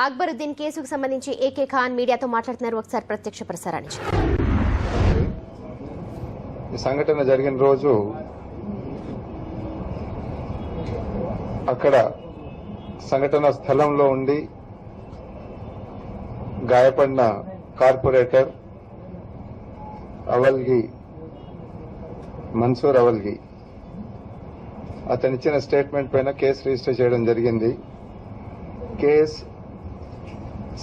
అక్బరుద్దీన్ కేసుకు సంబంధించి ఏకే ఖాన్ మీడియాతో మాట్లాడుతున్నారు. ఒకసారి ప్రత్యక్ష ప్రసారాన్ని. ఈ సంఘటన జరిగిన రోజు అక్కడ సంఘటన స్థలంలో ఉండి గాయపడిన కార్పొరేటర్ అవల్గి మన్సూర్ అవల్గి అతనిచ్చిన స్టేట్మెంట్ పైన కేసు రిజిస్టర్ చేయడం జరిగింది. Case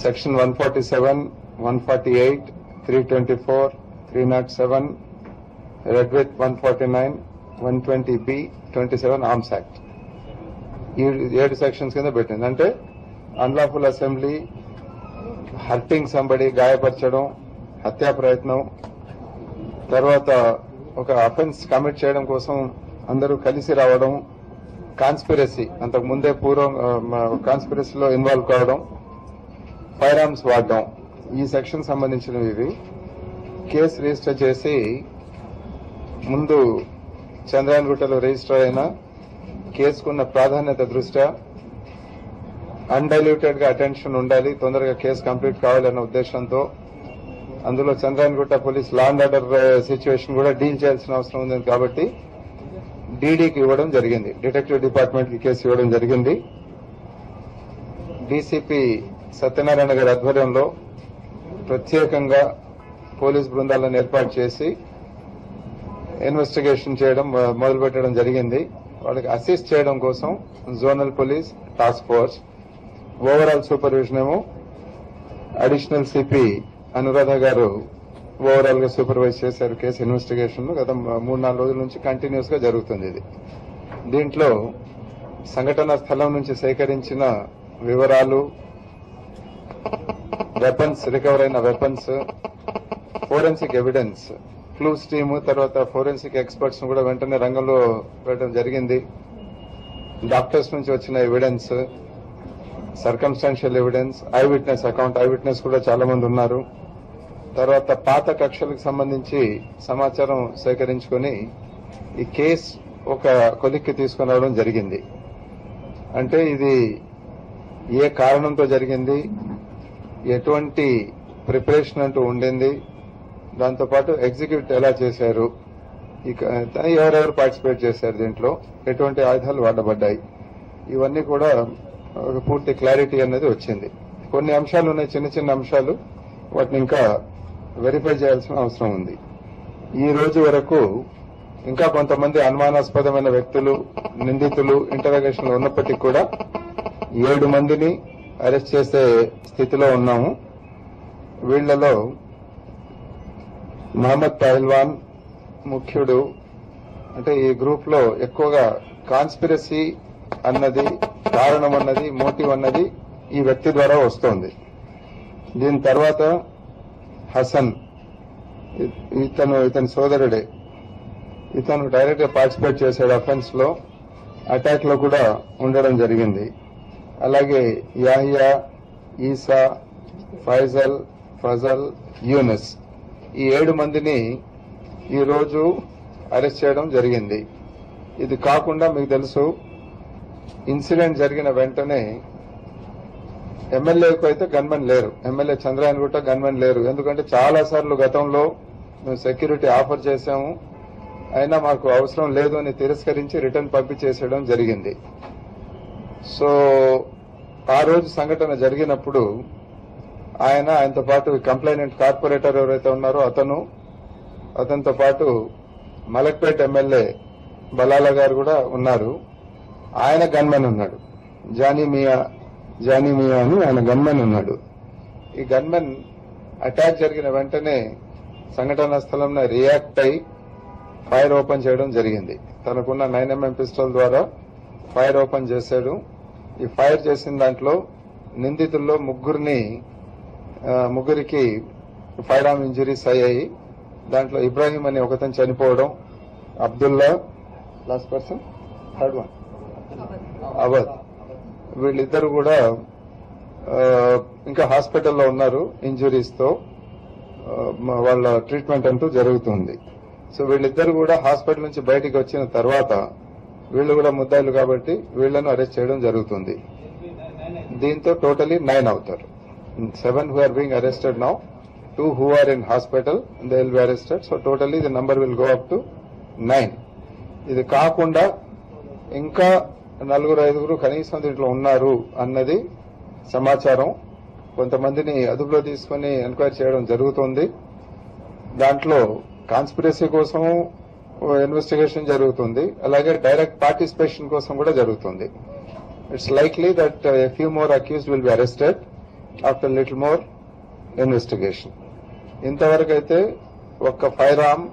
section 147, 148, 324, 307, red with 149, 120B, 27 arms act ఈ 7 సెక్షన్స్ కింద పెట్టింది. అంటే అన్లాఫుల్ అసెంబ్లీ, హర్టింగ్ సంబడి, గాయపరచడం, హత్యా ప్రయత్నం, తర్వాత ఒక అఫెన్స్ కమిట్ చేయడం కోసం అందరూ కలిసి రావడం, కాన్స్పిరసీ, అంతకు ముందే కాన్స్పిరసీలో ఇన్వాల్వ్ కావడం, ఫైర్ ఆర్మ్స్ వాడడం, ఈ సెక్షన్ సంబంధించినవి ఇవి. కేసు రిజిస్టర్ చేసి ముందు చంద్రాయణగుట్టలో రిజిస్టర్ అయిన కేసుకున్న ప్రాధాన్యత దృష్ట్యా అన్డైల్యూటెడ్ గా అటెన్షన్ ఉండాలి, తొందరగా కేసు కంప్లీట్ కావాలన్న ఉద్దేశంతో అందులో Chandrayangutta police law and order situation కూడా డీల్ చేయాల్సిన అవసరం ఉంది కాబట్టి డీడీకి ఇవ్వడం జరిగింది, డిటెక్టివ్ డిపార్ట్మెంట్ కి కేసు ఇవ్వడం జరిగింది. డీసీపీ సత్యనారాయణ గారి ఆధ్వర్యంలో ప్రత్యేకంగా పోలీస్ బృందాలను ఏర్పాటు చేసి ఇన్వెస్టిగేషన్ చేయడం మొదలుపెట్టడం జరిగింది. వాళ్ళకి అసిస్ట్ చేయడం కోసం zonal police task force, overall supervision ఏమో అడిషనల్ సిపి అనురాధ గారు ఓవరాల్ గా సూపర్వైజ్ చేశారు. కేసు ఇన్వెస్టిగేషన్ గత 3-4 రోజుల నుంచి కంటిన్యూస్ గా జరుగుతుంది. ఇది దీంట్లో సంఘటనా స్థలం నుంచి సేకరించిన వివరాలు, వెపన్స్, రికవర్ అయిన weapons, forensic evidence, clues team, తర్వాత ఫోరెన్సిక్ ఎక్స్పర్ట్స్ కూడా వెంటనే రంగంలో పెట్టడం జరిగింది. డాక్టర్స్ నుంచి వచ్చిన evidence, circumstantial evidence, I witness account, I witness కూడా చాలా మంది ఉన్నారు. తర్వాత పాత కక్షలకు సంబంధించి సమాచారం సేకరించుకొని ఈ కేసు ఒక కొలిక్కి తీసుకుని రావడం జరిగింది. అంటే ఇది ఏ కారణంతో జరిగింది, ఎటువంటి ప్రిపరేషన్ అంటూ ఉండింది, దాంతోపాటు ఎగ్జిక్యూట్ ఎలా చేశారు, ఎవరెవరు పార్టిసిపేట్ చేశారు, దీంట్లో ఎటువంటి ఆయుధాలు వాడబడ్డాయి, ఇవన్నీ కూడా ఒక పూర్తి క్లారిటీ అనేది వచ్చింది. కొన్ని అంశాలు ఉన్నాయి, చిన్న చిన్న అంశాలు, వాటిని ఇంకా వెరిఫై చేయాల్సిన అవసరం ఉంది. ఈ రోజు వరకు ఇంకా కొంతమంది అనుమానాస్పదమైన వ్యక్తులు, నిందితులు ఇంటరాగేషన్ లో ఉన్నప్పటికీ కూడా 7 మందిని అరెస్ట్ చేసే స్థితిలో ఉన్నాము. వీళ్లలో మహమ్మద్ పహల్వాన్ ముఖ్యుడు. అంటే ఈ గ్రూప్ లో ఎక్కువగా కాన్స్పిరసీ అన్నది, కారణం అన్నది, మోటివ్ అన్నది ఈ వ్యక్తి ద్వారా వస్తోంది. దీని తర్వాత హసన్, ఇతని సోదరుడే, ఇతను డైరెక్ట్ గా పార్టిసిపేట్ చేశాడు అఫెన్స్ లో, అటాక్ లో కూడా ఉండడం జరిగింది. అలాగే యాహియా, ఈసా, ఫైజల్, ఫజల్, యూనస్, ఈ 7 మందిని ఈ రోజు అరెస్ట్ చేయడం జరిగింది. ఇది కాకుండా మీకు తెలుసు, ఇన్సిడెంట్ జరిగిన వెంటనే ఎమ్మెల్యేకు అయితే గన్మెన్ లేరు, ఎమ్మెల్యే చంద్రాయణగుట్ట గన్మెన్ లేరు. ఎందుకంటే చాలా సార్లు గతంలో మేము సెక్యూరిటీ ఆఫర్ చేశాము, అయినా మాకు అవసరం లేదు అని తిరస్కరించి రిటర్న్ పంపించేసేయడం జరిగింది. సో ఆ రోజు సంఘటన జరిగినప్పుడు ఆయనతో పాటు కంప్లైనెంట్ కార్పొరేటర్ ఎవరైతే ఉన్నారో అతనితో పాటు మలక్పేట్ ఎమ్మెల్యే బలాలా గారు కూడా ఉన్నారు. ఆయన గన్మెన్ ఉన్నాడు, జానీ మియా అని ఆయన గన్మెన్ ఉన్నాడు. ఈ గన్మెన్ అటాక్ జరిగిన వెంటనే సంఘటనా స్థలంలో రియాక్ట్ అయి ఫైర్ ఓపెన్ చేయడం జరిగింది. తనకున్న 9mm పిస్టల్ ద్వారా ఫైర్ ఓపెన్ చేశాడు. ఈ ఫైర్ చేసిన దాంట్లో నిందితుల్లో ముగ్గురికి ఫైర్ ఆర్మ్ ఇంజరీస్ అయ్యాయి. దాంట్లో ఇబ్రాహీం అని ఒకతను చనిపోవడం, Abdullah, last person, third one Awad, వీళ్ళిద్దరు కూడా ఇంకా హాస్పిటల్లో ఉన్నారు ఇంజురీస్ తో. వాళ్ళ ట్రీట్మెంట్ అంటూ జరుగుతుంది. సో వీళ్ళిద్దరు కూడా హాస్పిటల్ నుంచి బయటికి వచ్చిన తర్వాత వీళ్ళు కూడా ముద్దాయిలు కాబట్టి వీళ్లను అరెస్ట్ చేయడం జరుగుతుంది. దీంతో టోటలీ 9 అవుతారు. 7 who are being arrested now, 2 who are in hospital, they will be arrested. So totally the number will go up to 9. ఇది కాకుండా ఇంకా 4-5 కనీసం దీంట్లో ఉన్నారు అన్నది సమాచారం. కొంతమందిని అదుపులో తీసుకుని ఎంక్వైరీ చేయడం జరుగుతుంది. దాంట్లో కాన్స్పిరసీ కోసం ఇన్వెస్టిగేషన్ జరుగుతుంది, అలాగే డైరెక్ట్ పార్టిసిపేషన్ కోసం కూడా జరుగుతుంది. It's likely that a few more accused will be arrested after little more investigation. ఇంతవరకు అయితే ఒక్క ఫైర్ ఆర్మ్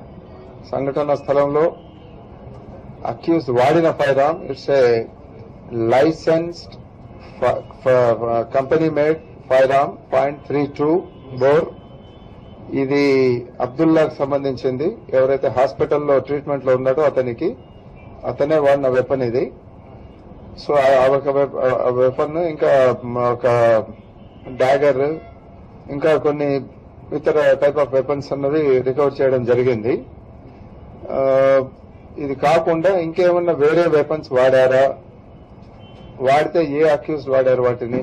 సంఘటన స్థలంలో అక్యూజ్ వాడిన fire arm, it's a licensed company made fire arm .32 bore. ఇది అబ్దుల్లాకు సంబంధించింది. ఎవరైతే హాస్పిటల్లో ట్రీట్మెంట్ లో ఉన్నాడో అతనే వాడిన వెపన్ ఇది. సో ఆ వెపన్, ఇంకా ఒక డాగర్, ఇంకా కొన్ని ఇతర టైప్ ఆఫ్ వెపన్స్ అన్నవి రికవర్ చేయడం జరిగింది. ఇది కాకుండా ఇంకేమన్నా వేరే వెపన్స్ వాడారా, వాడితే ఏ అక్యూజ్ వాడారు, వాటిని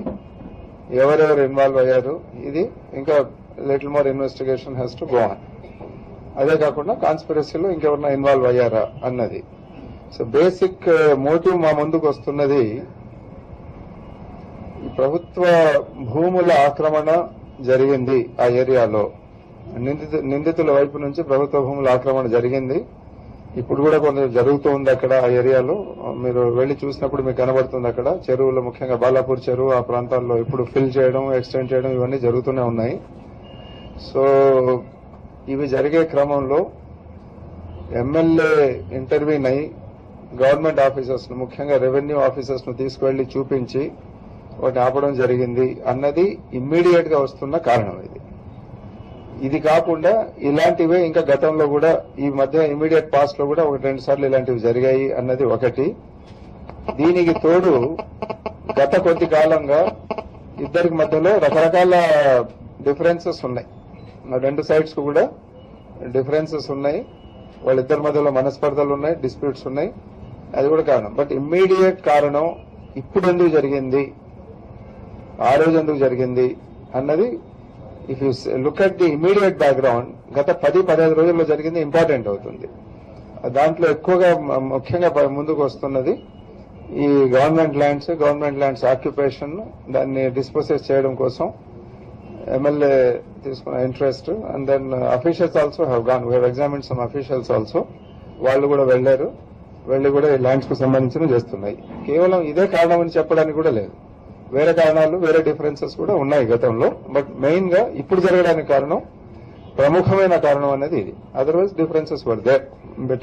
ఎవరెవరు ఇన్వాల్వ్ అయ్యారు, ఇది ఇంకా little more investigation has to go on. అదే కాకుండా కాన్స్పిరసీలో ఇంకెవరన్నా ఇన్వాల్వ్ అయ్యారా అన్నది. సో బేసిక్ మోటివ్ మా ముందుకు వస్తున్నది, ప్రభుత్వ భూముల ఆక్రమణ జరిగింది ఆ ఏరియాలో. నిందితుల వైపు నుంచి ప్రభుత్వ భూముల ఆక్రమణ జరిగింది. ఇప్పుడు కూడా కొంత జరుగుతూ ఉంది అక్కడ ఆ ఏరియాలో. మీరు వెళ్లి చూసినప్పుడు మీకు కనబడుతుంది. అక్కడ చెరువులు, ముఖ్యంగా బాలాపూర్ చెరువు, ఆ ప్రాంతాల్లో ఇప్పుడు ఫిల్ చేయడం, ఎక్స్టెండ్ చేయడం ఇవన్నీ జరుగుతూనే ఉన్నాయి. సో ఇవి జరిగే క్రమంలో ఎమ్మెల్యే ఇంటర్వ్యూన్ అయి గవర్నమెంట్ ఆఫీసర్స్ ను, ముఖ్యంగా రెవెన్యూ ఆఫీసర్స్ ను తీసుకువెళ్లి చూపించి వాటిని ఆపడం జరిగింది అన్నది ఇమ్మీడియట్ గా వస్తున్న కారణం. ఇది కాకుండా ఇలాంటివే ఇంకా గతంలో కూడా, ఈ మధ్య ఇమ్మీడియట్ పాస్ట్ లో కూడా 1-2 సార్లు ఇలాంటివి జరిగాయి అన్నది ఒకటి. దీనికి తోడు గత కొద్ది కాలంగా ఇద్దరికి మధ్యలో రకరకాల డిఫరెన్సెస్ ఉన్నాయి. 2 సైడ్స్ కు కూడా డిఫరెన్సెస్ ఉన్నాయి. వాళ్ళిద్దరి మధ్యలో మనస్పర్ధలు ఉన్నాయి, డిస్ప్యూట్స్ ఉన్నాయి. అది కూడా కారణం. బట్ ఇమ్మీడియట్ కారణం ఇప్పుడు ఎందుకు జరిగింది, ఆ రోజు ఎందుకు జరిగింది అన్నది, if you look at the immediate background, గత 10-15 రోజుల్లో జరిగింది ఇంపార్టెంట్ అవుతుంది. దాంట్లో ఎక్కువగా ముఖ్యంగా ముందుకు వస్తున్నది ఈ గవర్నమెంట్ ల్యాండ్స్ ఆక్యుపేషన్, దాన్ని డిస్పోసెస్ చేయడం కోసం ఎమ్మెల్యే తీసుకున్న interest. And then officials also have gone, we have examined some officials also. వాళ్ళు కూడా వెళ్లి కూడా ఈ ల్యాండ్స్ కు సంబంధించిన చేస్తున్నాయి. కేవలం ఇదే కారణం అని చెప్పడానికి కూడా లేదు. వేరే కారణాలు, వేరే డిఫరెన్సెస్ కూడా ఉన్నాయి గతంలో. బట్ మెయిన్ గా ఇప్పుడు జరగడానికి కారణం, ప్రముఖమైన కారణం అనేది ఇది. Otherwise differences were there.